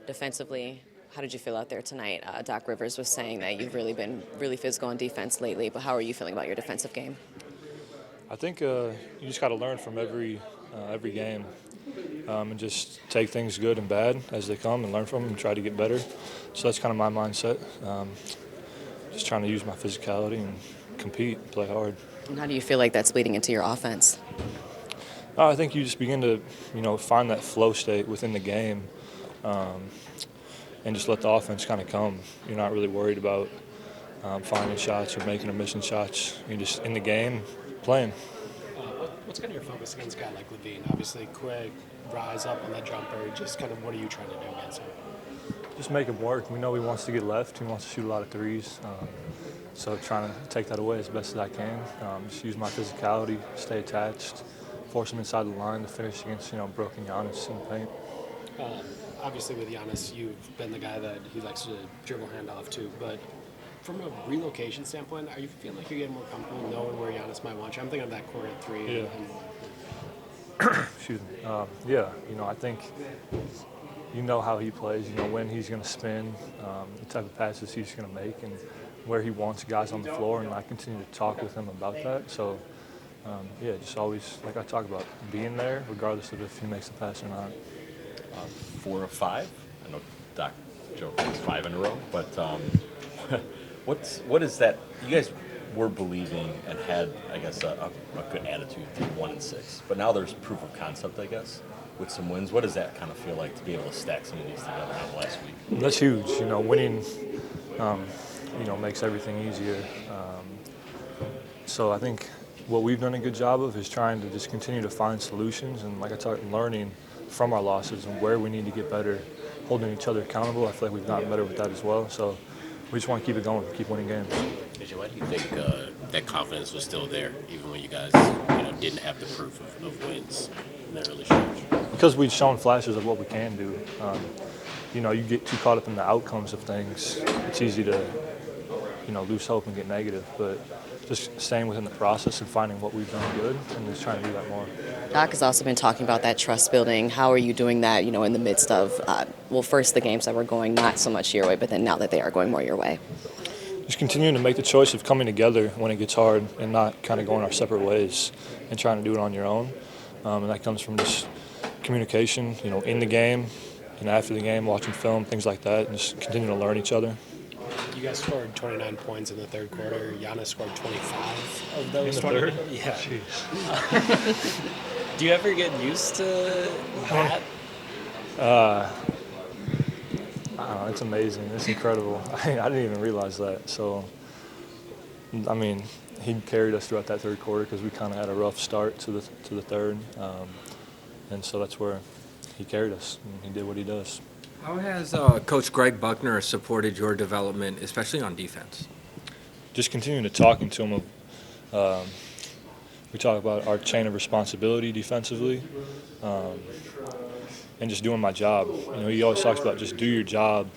defensively. How did you feel out there tonight? Doc Rivers was saying that you've really been really physical in defense lately, but how are you feeling about your defensive game? I think you just got to learn from every game and just take things good and bad as they come and learn from them and try to get better. So that's kind of my mindset. Just trying to use my physicality and compete, play hard. And how do you feel like that's leading into your offense? I think you just begin to, find that flow state within the game and just let the offense kind of come. You're not really worried about finding shots or making or missing shots. You're just in the game playing. What's kind of your focus against a guy like Levine? Obviously quick, rise up on that jumper. Just kind of what are you trying to do against him? Just make him work. We know he wants to get left. He wants to shoot a lot of threes. So trying to take that away as best as I can. Just use my physicality, stay attached, force him inside the line to finish against, broken Giannis in the paint. Obviously with Giannis, you've been the guy that he likes to dribble handoff to, but from a relocation standpoint, are you feeling like you're getting more comfortable knowing where Giannis might want you? I'm thinking of that court at three. Yeah. Excuse me. I think you know how he plays, when he's going to spin, the type of passes he's going to make, and where he wants guys on the floor, and I continue to talk with him about that. So, just always, like I talk about, being there, regardless of if he makes the pass or not. 4 of 5. I know Doc joked it's 5 in a row, but what is that? You guys were believing and had, I guess, a good attitude through 1 and 6, but now there's proof of concept, I guess, with some wins. What does that kind of feel like to be able to stack some of these together on last week? That's huge. Winning, makes everything easier. So I think what we've done a good job of is trying to just continue to find solutions and, like I talked, learning from our losses and where we need to get better, holding each other accountable. I feel like we've gotten better with that as well. So we just want to keep it going, keep winning games. Why do you think that confidence was still there, even when you guys didn't have the proof of wins in that early stretch? Because we've shown flashes of what we can do. You get too caught up in the outcomes of things. It's easy to, lose hope and get negative. But just staying within the process and finding what we've done good and just trying to do that more. Doc has also been talking about that trust building. How are you doing that, in the midst of, first the games that were going not so much your way, but then now that they are going more your way? Just continuing to make the choice of coming together when it gets hard and not kind of going our separate ways and trying to do it on your own. And that comes from just communication, in the game and after the game, watching film, things like that, and just continuing to learn each other. You guys scored 29 points in the third quarter. Giannis scored 25 of those. In the third? Yeah. Jeez. Do you ever get used to that? I don't know, it's amazing. It's incredible. I didn't even realize that. So, he carried us throughout that third quarter because we kind of had a rough start to the third, and so that's where he carried us. And he did what he does. How has Coach Greg Buckner supported your development, especially on defense? Just continuing to talking to him. We talk about our chain of responsibility defensively, and just doing my job. He always talks about just do your job,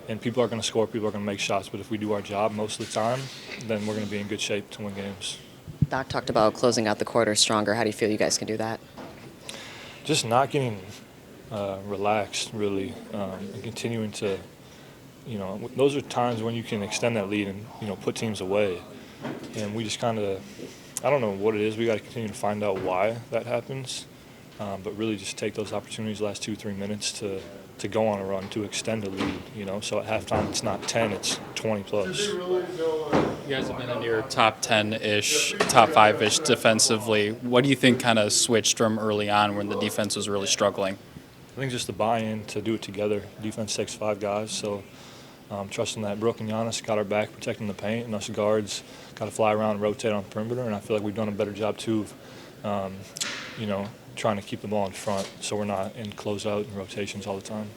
and people are going to score, people are going to make shots, but if we do our job most of the time, then we're going to be in good shape to win games. Doc talked about closing out the quarter stronger. How do you feel you guys can do that? Just not getting relaxed, really, and continuing to, those are times when you can extend that lead and, put teams away. And we just kind of, I don't know what it is. We got to continue to find out why that happens, but really just take those opportunities last 2-3 minutes to go on a run, to extend the lead, so at halftime it's not 10, it's 20 plus. You guys have been in your top 10-ish, top 5-ish defensively. What do you think kind of switched from early on when the defense was really struggling? I think just the buy-in to do it together. Defense takes 5 guys, so trusting that Brooke and Giannis got our back protecting the paint, and us guards got to fly around and rotate on the perimeter, and I feel like we've done a better job too of, trying to keep the ball in front so we're not in closeout and rotations all the time.